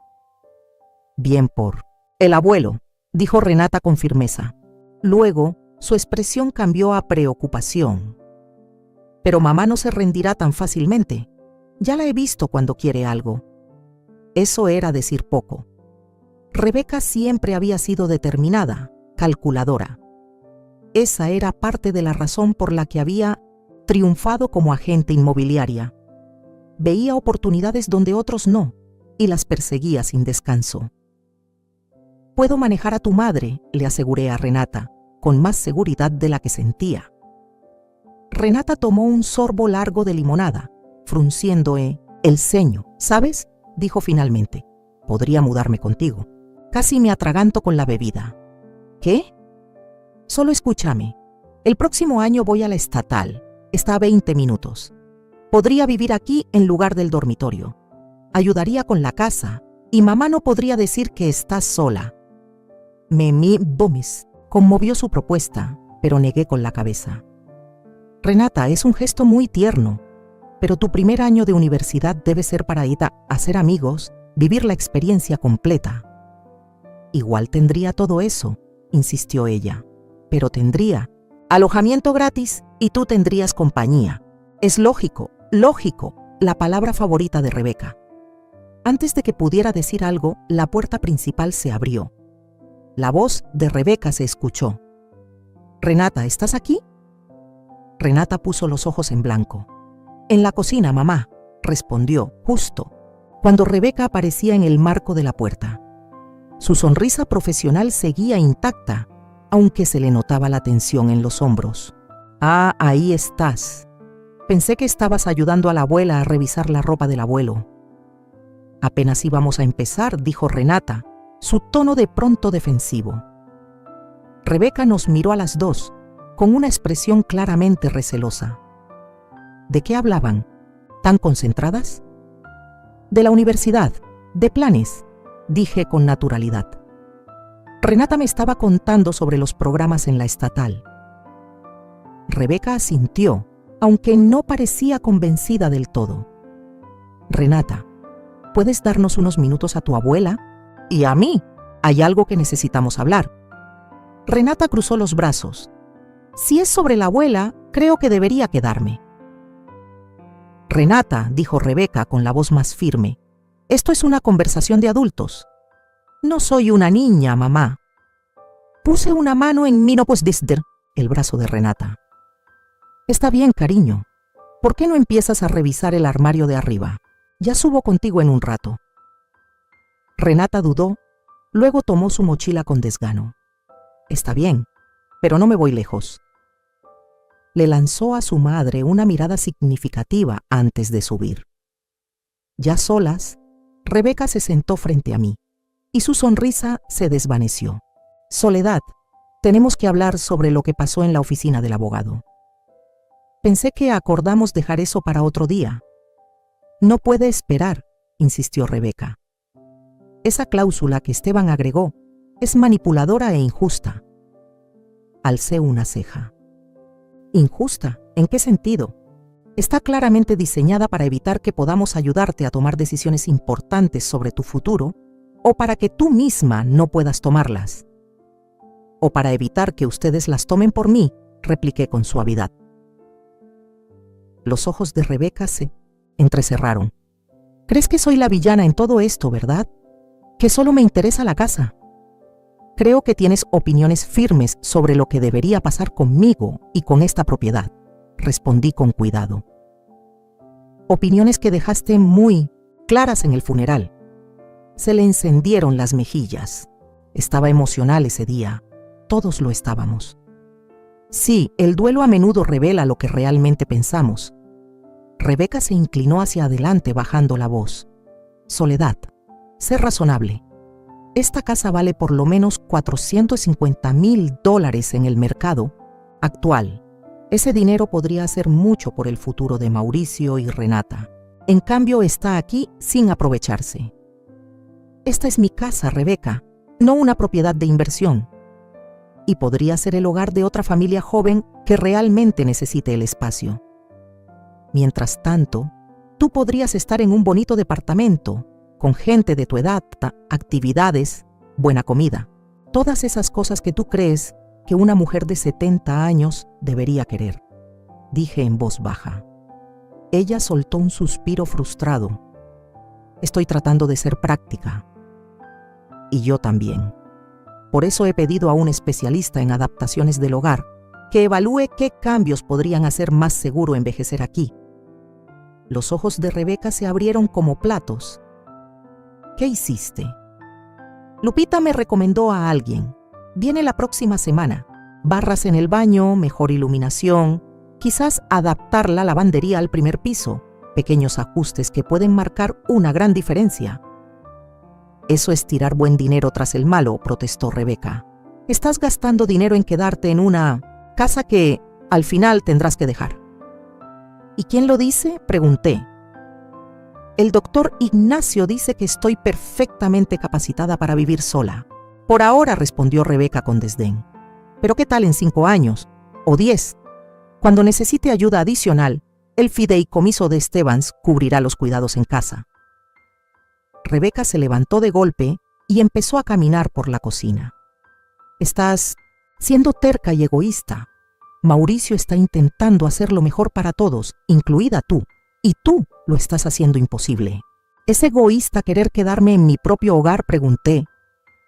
«Bien por el abuelo», dijo Renata con firmeza. Luego, su expresión cambió a preocupación. «Pero mamá no se rendirá tan fácilmente. Ya la he visto cuando quiere algo». Eso era decir poco. Rebeca siempre había sido determinada, calculadora. Esa era parte de la razón por la que había triunfado como agente inmobiliaria. Veía oportunidades donde otros no, y las perseguía sin descanso. «Puedo manejar a tu madre», le aseguré a Renata, con más seguridad de la que sentía. Renata tomó un sorbo largo de limonada, frunciendo el ceño. «¿Sabes?», dijo finalmente. «Podría mudarme contigo. Casi me atraganto con la bebida». «¿Qué?». «Solo escúchame. El próximo año voy a la estatal. Está a 20 minutos. Podría vivir aquí en lugar del dormitorio. Ayudaría con la casa y mamá no podría decir que estás sola». Memi Bomis conmovió su propuesta, pero negué con la cabeza. «Renata, es un gesto muy tierno, pero tu primer año de universidad debe ser para ir a hacer amigos, vivir la experiencia completa». «Igual tendría todo eso», insistió ella, «pero tendría alojamiento gratis y tú tendrías compañía. Es lógico, la palabra favorita de Rebeca». Antes de que pudiera decir algo, la puerta principal se abrió. La voz de Rebeca se escuchó. «Renata, ¿estás aquí?». Renata puso los ojos en blanco. «En la cocina, mamá», respondió, justo cuando Rebeca aparecía en el marco de la puerta. Su sonrisa profesional seguía intacta, aunque se le notaba la tensión en los hombros. «Ah, ahí estás. Pensé que estabas ayudando a la abuela a revisar la ropa del abuelo». «Apenas íbamos a empezar», dijo Renata, su tono de pronto defensivo. Rebeca nos miró a las dos, con una expresión claramente recelosa. ¿De qué hablaban? ¿Tan concentradas? «De la universidad, de planes», dije con naturalidad. Renata me estaba contando sobre los programas en la estatal. Rebeca asintió, aunque no parecía convencida del todo. «Renata, ¿puedes darnos unos minutos a tu abuela? Y a mí. Hay algo que necesitamos hablar». Renata cruzó los brazos. «Si es sobre la abuela, creo que debería quedarme». «Renata», dijo Rebeca con la voz más firme, «esto es una conversación de adultos. No soy una niña, mamá». Puse una mano en mi no pues desder, el brazo de Renata. «Está bien, cariño. ¿Por qué no empiezas a revisar el armario de arriba? Ya subo contigo en un rato». Renata dudó, luego tomó su mochila con desgano. «Está bien, pero no me voy lejos». Le lanzó a su madre una mirada significativa antes de subir. Ya solas, Rebeca se sentó frente a mí, y su sonrisa se desvaneció. «Soledad, tenemos que hablar sobre lo que pasó en la oficina del abogado». «Pensé que acordamos dejar eso para otro día». «No puede esperar», insistió Rebeca. «Esa cláusula que Esteban agregó es manipuladora e injusta». Alcé una ceja. «¿Injusta? ¿En qué sentido? Está claramente diseñada para evitar que podamos ayudarte a tomar decisiones importantes sobre tu futuro o para que tú misma no puedas tomarlas». «O para evitar que ustedes las tomen por mí», repliqué con suavidad. Los ojos de Rebeca se entrecerraron. «¿Crees que soy la villana en todo esto, verdad? ¿Que solo me interesa la casa? Creo que tienes opiniones firmes sobre lo que debería pasar conmigo y con esta propiedad», respondí con cuidado. «Opiniones que dejaste muy claras en el funeral». Se le encendieron las mejillas. Estaba emocional ese día. Todos lo estábamos. «Sí, el duelo a menudo revela lo que realmente pensamos». Rebeca se inclinó hacia adelante bajando la voz. «Soledad, sé razonable. Esta casa vale por lo menos $450,000 en el mercado actual. Ese dinero podría hacer mucho por el futuro de Mauricio y Renata. En cambio, está aquí sin aprovecharse. Esta es mi casa, Rebeca, no una propiedad de inversión. Y podría ser el hogar de otra familia joven que realmente necesite el espacio. Mientras tanto, tú podrías estar en un bonito departamento, con gente de tu edad, actividades, buena comida. Todas esas cosas que tú crees que una mujer de 70 años debería querer», dije en voz baja. Ella soltó un suspiro frustrado. «Estoy tratando de ser práctica». y yo también. Por eso he pedido a un especialista en adaptaciones del hogar que evalúe qué cambios podrían hacer más seguro envejecer aquí. Los ojos de Rebeca se abrieron como platos. ¿Qué hiciste? Lupita me recomendó a alguien. Viene la próxima semana. Barras en el baño, mejor iluminación, quizás adaptar la lavandería al primer piso, pequeños ajustes que pueden marcar una gran diferencia. Eso es tirar buen dinero tras el malo, protestó Rebeca. Estás gastando dinero en quedarte en una casa que al final tendrás que dejar. ¿Y quién lo dice?, pregunté. El doctor Ignacio dice que estoy perfectamente capacitada para vivir sola. Por ahora, respondió Rebeca con desdén. Pero ¿qué tal en 5 años? ¿O 10? Cuando necesite ayuda adicional, el fideicomiso de Estevans cubrirá los cuidados en casa. Rebeca se levantó de golpe y empezó a caminar por la cocina. Estás siendo terca y egoísta. Mauricio está intentando hacer lo mejor para todos, incluida tú, y tú lo estás haciendo imposible. ¿Es egoísta querer quedarme en mi propio hogar?, pregunté.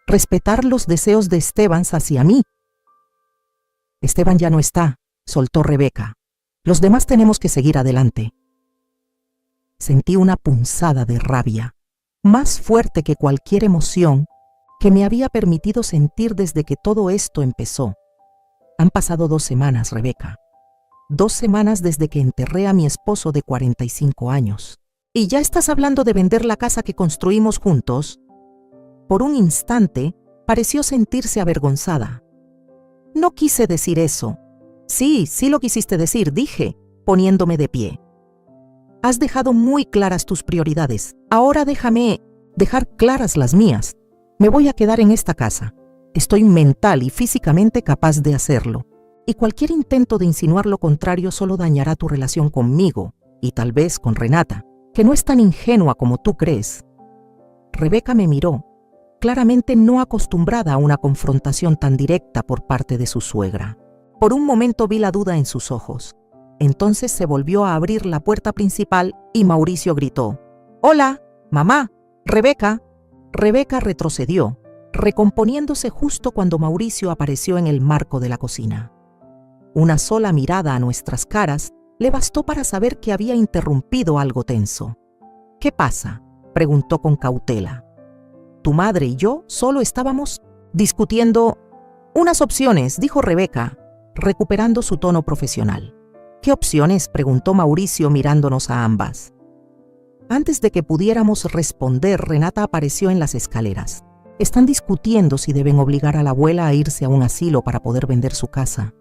Respetar los deseos de Estevans hacia mí. Esteban ya no está, soltó Rebeca. Los demás tenemos que seguir adelante. Sentí una punzada de rabia, más fuerte que cualquier emoción que me había permitido sentir desde que todo esto empezó. Han pasado 2 semanas, Rebeca. 2 semanas desde que enterré a mi esposo de 45 años. ¿Y ya estás hablando de vender la casa que construimos juntos? Por un instante, pareció sentirse avergonzada. No quise decir eso. Sí lo quisiste decir, dije, poniéndome de pie. Has dejado muy claras tus prioridades. Ahora déjame dejar claras las mías. Me voy a quedar en esta casa. Estoy mental y físicamente capaz de hacerlo. Y cualquier intento de insinuar lo contrario solo dañará tu relación conmigo y tal vez con Renata, que no es tan ingenua como tú crees. Rebeca me miró, claramente no acostumbrada a una confrontación tan directa por parte de su suegra. Por un momento vi la duda en sus ojos. Entonces se volvió a abrir la puerta principal y Mauricio gritó: «¡Hola, mamá! ¡Rebeca!». Rebeca retrocedió, recomponiéndose justo cuando Mauricio apareció en el marco de la cocina. Una sola mirada a nuestras caras le bastó para saber que había interrumpido algo tenso. «¿Qué pasa?», preguntó con cautela. «Tu madre y yo solo estábamos discutiendo unas opciones», dijo Rebeca, recuperando su tono profesional. «¿Qué opciones?», preguntó Mauricio mirándonos a ambas. Antes de que pudiéramos responder, Renata apareció en las escaleras. Están discutiendo si deben obligar a la abuela a irse a un asilo para poder vender su casa.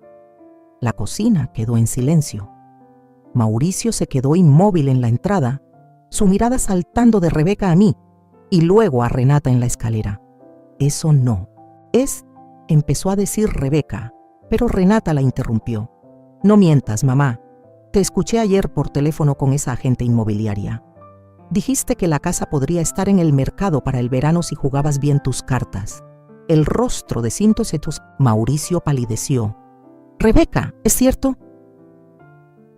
La cocina quedó en silencio. Mauricio se quedó inmóvil en la entrada, su mirada saltando de Rebeca a mí y luego a Renata en la escalera. «Eso no. Empezó a decir Rebeca, pero Renata la interrumpió. «No mientas, mamá. Te escuché ayer por teléfono con esa agente inmobiliaria. Dijiste que la casa podría estar en el mercado para el verano si jugabas bien tus cartas». El rostro de Cintosetos Mauricio palideció. «Rebeca, ¿es cierto?».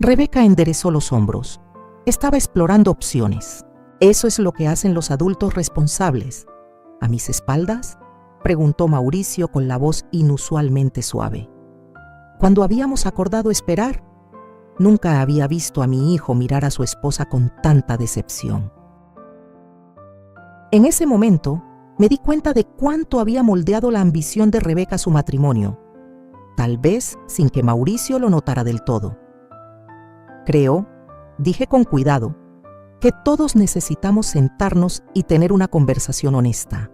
Rebeca enderezó los hombros. Estaba explorando opciones. «Eso es lo que hacen los adultos responsables». «¿A mis espaldas?», preguntó Mauricio con la voz inusualmente suave. Cuando habíamos acordado esperar, nunca había visto a mi hijo mirar a su esposa con tanta decepción. En ese momento, me di cuenta de cuánto había moldeado la ambición de Rebeca a su matrimonio, tal vez sin que Mauricio lo notara del todo. «Creo», dije con cuidado, «que todos necesitamos sentarnos y tener una conversación honesta.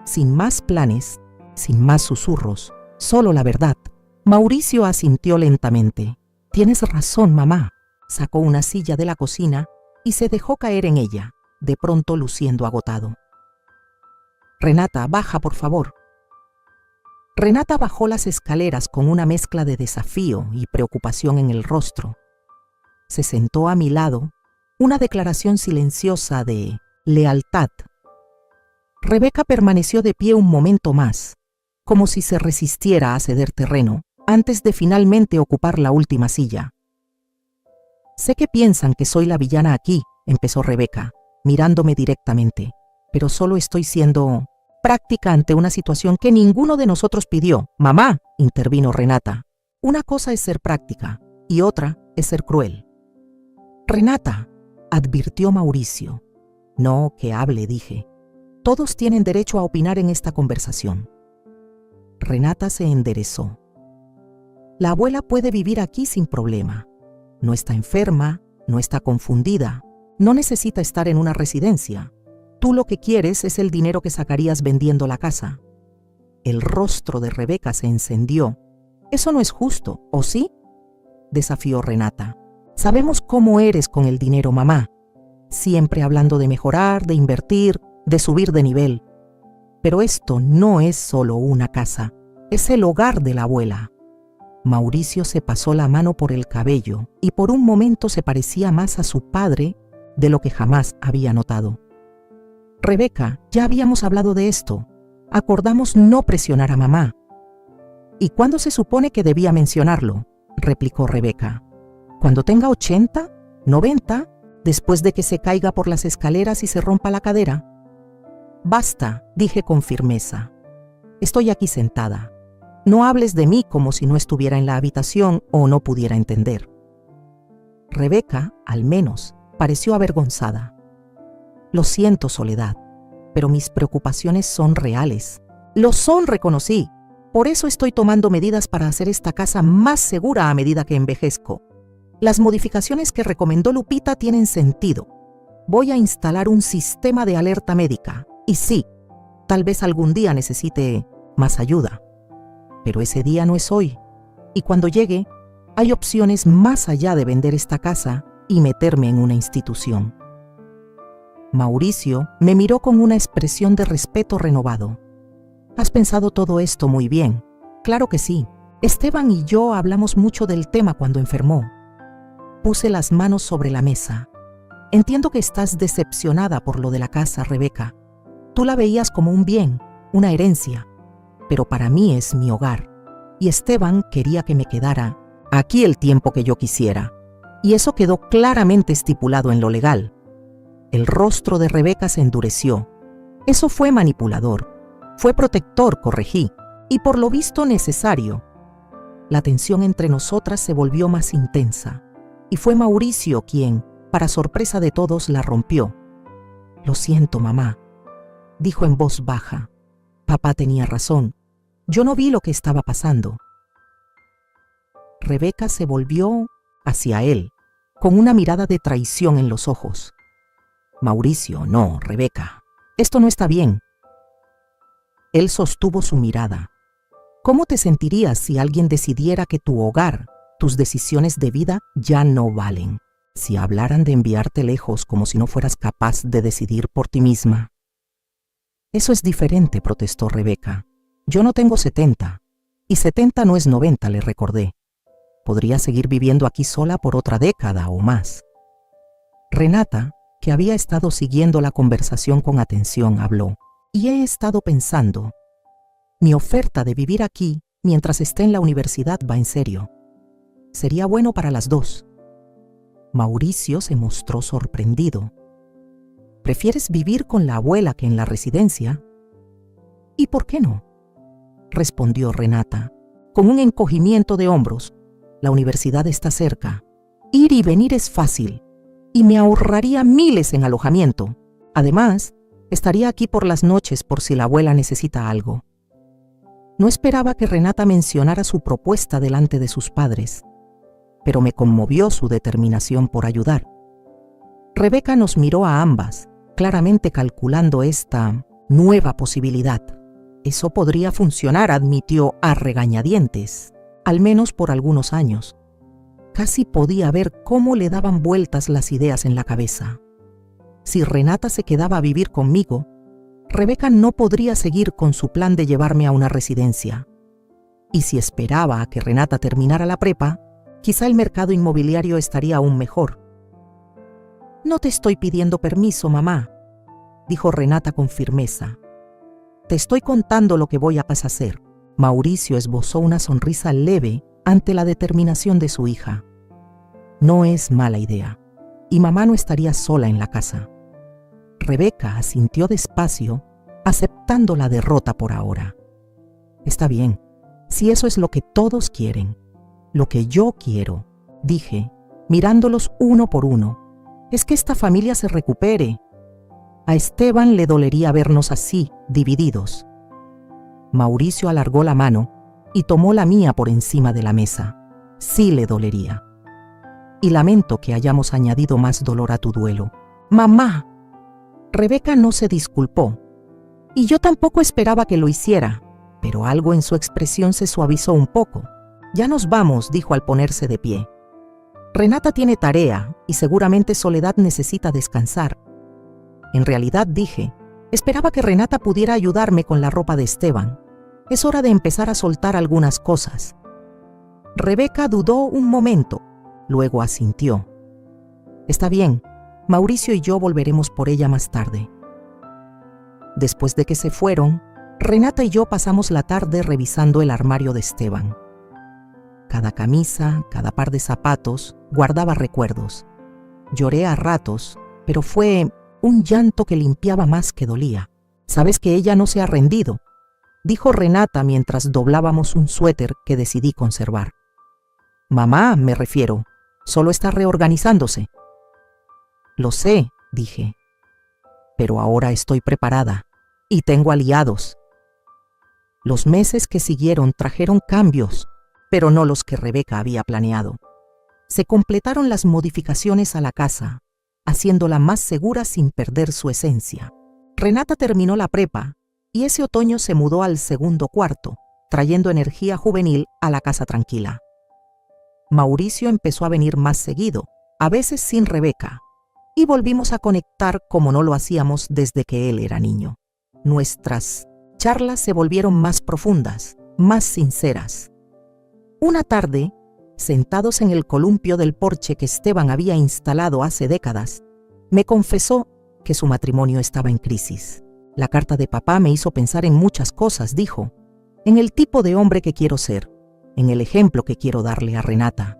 Sin más planes, sin más susurros, solo la verdad». Mauricio asintió lentamente. «Tienes razón, mamá». Sacó una silla de la cocina y se dejó caer en ella, de pronto luciendo agotado. «Renata, baja, por favor». Renata bajó las escaleras con una mezcla de desafío y preocupación en el rostro. Se sentó a mi lado, una declaración silenciosa de lealtad. Rebeca permaneció de pie un momento más, como si se resistiera a ceder terreno, antes de finalmente ocupar la última silla. «Sé que piensan que soy la villana aquí», empezó Rebeca, mirándome directamente, pero solo estoy siendo práctica ante una situación que ninguno de nosotros pidió. Mamá, intervino Renata. Una cosa es ser práctica y otra es ser cruel. Renata, advirtió Mauricio. No, que hable, dije. Todos tienen derecho a opinar en esta conversación. Renata se enderezó. La abuela puede vivir aquí sin problema. No está enferma, no está confundida, no necesita estar en una residencia. Tú lo que quieres es el dinero que sacarías vendiendo la casa. El rostro de Rebeca se encendió. Eso no es justo, ¿o sí? Desafió Renata. Sabemos cómo eres con el dinero, mamá. Siempre hablando de mejorar, de invertir, de subir de nivel. Pero esto no es solo una casa, es el hogar de la abuela. Mauricio se pasó la mano por el cabello y por un momento se parecía más a su padre de lo que jamás había notado. Rebeca, ya habíamos hablado de esto. Acordamos no presionar a mamá. ¿Y cuándo se supone que debía mencionarlo?, replicó Rebeca. ¿Cuando tenga 80, 90, después de que se caiga por las escaleras y se rompa la cadera? Basta, dije con firmeza. Estoy aquí sentada. No hables de mí como si no estuviera en la habitación o no pudiera entender. Rebeca, al menos, pareció avergonzada. Lo siento, Soledad, pero mis preocupaciones son reales. Lo son, reconocí. Por eso estoy tomando medidas para hacer esta casa más segura a medida que envejezco. Las modificaciones que recomendó Lupita tienen sentido. Voy a instalar un sistema de alerta médica. Y sí, tal vez algún día necesite más ayuda. Pero ese día no es hoy. Y cuando llegue, hay opciones más allá de vender esta casa y meterme en una institución. Mauricio me miró con una expresión de respeto renovado. Has pensado todo esto muy bien. Claro que sí. Esteban y yo hablamos mucho del tema cuando enfermó. Puse las manos sobre la mesa. Entiendo que estás decepcionada por lo de la casa, Rebeca. Tú la veías como un bien, una herencia, pero para mí es mi hogar. Y Esteban quería que me quedara aquí el tiempo que yo quisiera. Y eso quedó claramente estipulado en lo legal. El rostro de Rebeca se endureció. Eso fue manipulador. Fue protector, corregí, y por lo visto necesario. La tensión entre nosotras se volvió más intensa, y fue Mauricio quien, para sorpresa de todos, la rompió. Lo siento, mamá, dijo en voz baja. Papá tenía razón. Yo no vi lo que estaba pasando. Rebeca se volvió hacia él, con una mirada de traición en los ojos. Mauricio, no, Rebeca, esto no está bien. Él sostuvo su mirada. ¿Cómo te sentirías si alguien decidiera que tu hogar, tus decisiones de vida ya no valen? Si hablaran de enviarte lejos como si no fueras capaz de decidir por ti misma. Eso es diferente, protestó Rebeca. Yo no tengo 70, y 70 no es 90, le recordé. Podría seguir viviendo aquí sola por otra década o más. Renata, que había estado siguiendo la conversación con atención, habló. Y he estado pensando, mi oferta de vivir aquí mientras esté en la universidad va en serio. Sería bueno para las dos. Mauricio se mostró sorprendido. ¿Prefieres vivir con la abuela que en la residencia? ¿Y por qué no?, respondió Renata, con un encogimiento de hombros. La universidad está cerca. Ir y venir es fácil, y me ahorraría miles en alojamiento. Además, estaría aquí por las noches por si la abuela necesita algo. No esperaba que Renata mencionara su propuesta delante de sus padres, pero me conmovió su determinación por ayudar. Rebeca nos miró a ambas, claramente calculando esta nueva posibilidad. Eso podría funcionar, admitió a regañadientes, al menos por algunos años. Casi podía ver cómo le daban vueltas las ideas en la cabeza. Si Renata se quedaba a vivir conmigo, Rebeca no podría seguir con su plan de llevarme a una residencia. Y si esperaba a que Renata terminara la prepa, quizá el mercado inmobiliario estaría aún mejor. No te estoy pidiendo permiso, mamá, dijo Renata con firmeza. Te estoy contando lo que voy a hacer. Mauricio esbozó una sonrisa leve ante la determinación de su hija. No es mala idea, y mamá no estaría sola en la casa. Rebeca asintió despacio, aceptando la derrota por ahora. Está bien, si eso es lo que todos quieren. Lo que yo quiero, dije, mirándolos uno por uno, es que esta familia se recupere. A Esteban le dolería vernos así, divididos. Mauricio alargó la mano y tomó la mía por encima de la mesa. Sí le dolería. Y lamento que hayamos añadido más dolor a tu duelo. ¡Mamá! Rebeca no se disculpó. Y yo tampoco esperaba que lo hiciera, pero algo en su expresión se suavizó un poco. Ya nos vamos, dijo al ponerse de pie. Renata tiene tarea y seguramente Soledad necesita descansar. En realidad, dije, esperaba que Renata pudiera ayudarme con la ropa de Esteban. Es hora de empezar a soltar algunas cosas. Rebeca dudó un momento, luego asintió. Está bien, Mauricio y yo volveremos por ella más tarde. Después de que se fueron, Renata y yo pasamos la tarde revisando el armario de Esteban. Cada camisa, cada par de zapatos, guardaba recuerdos. Lloré a ratos, pero fue un llanto que limpiaba más que dolía. Sabes que ella no se ha rendido, dijo Renata mientras doblábamos un suéter que decidí conservar. Mamá, me refiero, solo está reorganizándose. Lo sé, dije, pero ahora estoy preparada y tengo aliados. Los meses que siguieron trajeron cambios, pero no los que Rebeca había planeado. Se completaron las modificaciones a la casa, haciéndola más segura sin perder su esencia. Renata terminó la prepa y ese otoño se mudó al segundo cuarto, trayendo energía juvenil a la casa tranquila. Mauricio empezó a venir más seguido, a veces sin Rebeca, y volvimos a conectar como no lo hacíamos desde que él era niño. Nuestras charlas se volvieron más profundas, más sinceras. Una tarde, sentados en el columpio del porche que Esteban había instalado hace décadas, me confesó que su matrimonio estaba en crisis. La carta de papá me hizo pensar en muchas cosas, dijo, en el tipo de hombre que quiero ser, en el ejemplo que quiero darle a Renata.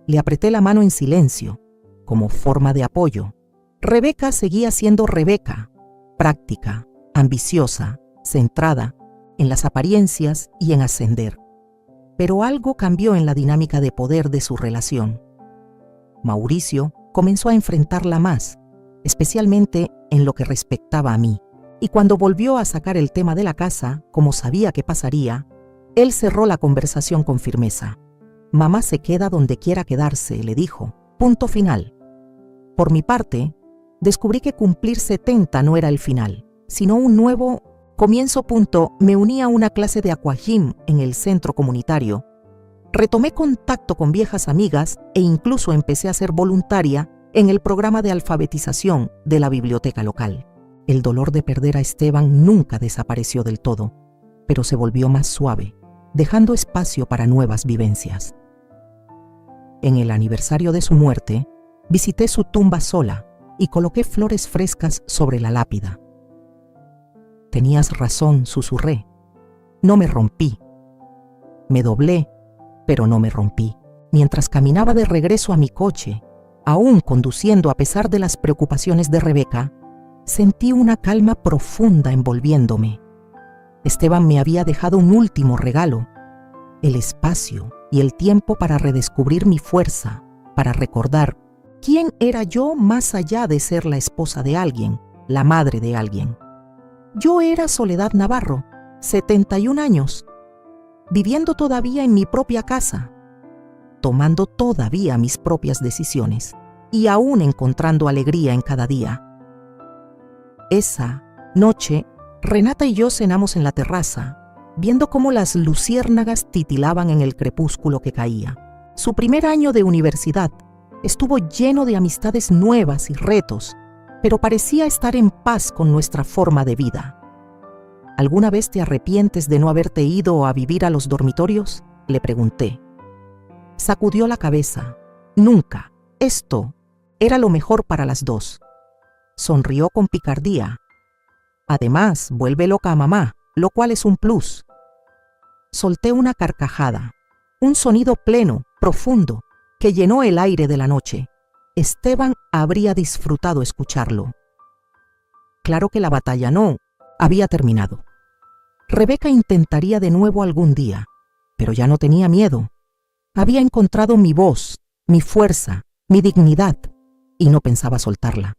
Le apreté la mano en silencio, como forma de apoyo. Rebeca seguía siendo Rebeca, práctica, ambiciosa, centrada en las apariencias y en ascender. Pero algo cambió en la dinámica de poder de su relación. Mauricio comenzó a enfrentarla más, especialmente en lo que respectaba a mí. Y cuando volvió a sacar el tema de la casa, como sabía que pasaría, él cerró la conversación con firmeza. Mamá se queda donde quiera quedarse, le dijo. Punto final. Por mi parte, descubrí que cumplir 70 no era el final, sino un nuevo comienzo. Me uní a una clase de aquagym en el centro comunitario. Retomé contacto con viejas amigas e incluso empecé a ser voluntaria en el programa de alfabetización de la biblioteca local. El dolor de perder a Esteban nunca desapareció del todo, pero se volvió más suave, dejando espacio para nuevas vivencias. En el aniversario de su muerte, visité su tumba sola y coloqué flores frescas sobre la lápida. Tenías razón, susurré. No me rompí. Me doblé, pero no me rompí. Mientras caminaba de regreso a mi coche, aún conduciendo a pesar de las preocupaciones de Rebeca, sentí una calma profunda envolviéndome. Esteban me había dejado un último regalo, el espacio y el tiempo para redescubrir mi fuerza, para recordar quién era yo más allá de ser la esposa de alguien, la madre de alguien. Yo era Soledad Navarro, 71 años, viviendo todavía en mi propia casa, tomando todavía mis propias decisiones y aún encontrando alegría en cada día. Esa noche, Renata y yo cenamos en la terraza, viendo cómo las luciérnagas titilaban en el crepúsculo que caía. Su primer año de universidad estuvo lleno de amistades nuevas y retos, pero parecía estar en paz con nuestra forma de vida. ¿Alguna vez te arrepientes de no haberte ido a vivir a los dormitorios?, le pregunté. Sacudió la cabeza. Nunca. Esto era lo mejor para las dos. Sonrió con picardía. Además, vuelve loca a mamá, lo cual es un plus. Solté una carcajada, un sonido pleno, profundo, que llenó el aire de la noche. Esteban habría disfrutado escucharlo. Claro que la batalla no había terminado. Rebeca intentaría de nuevo algún día, pero ya no tenía miedo. Había encontrado mi voz, mi fuerza, mi dignidad, y no pensaba soltarla.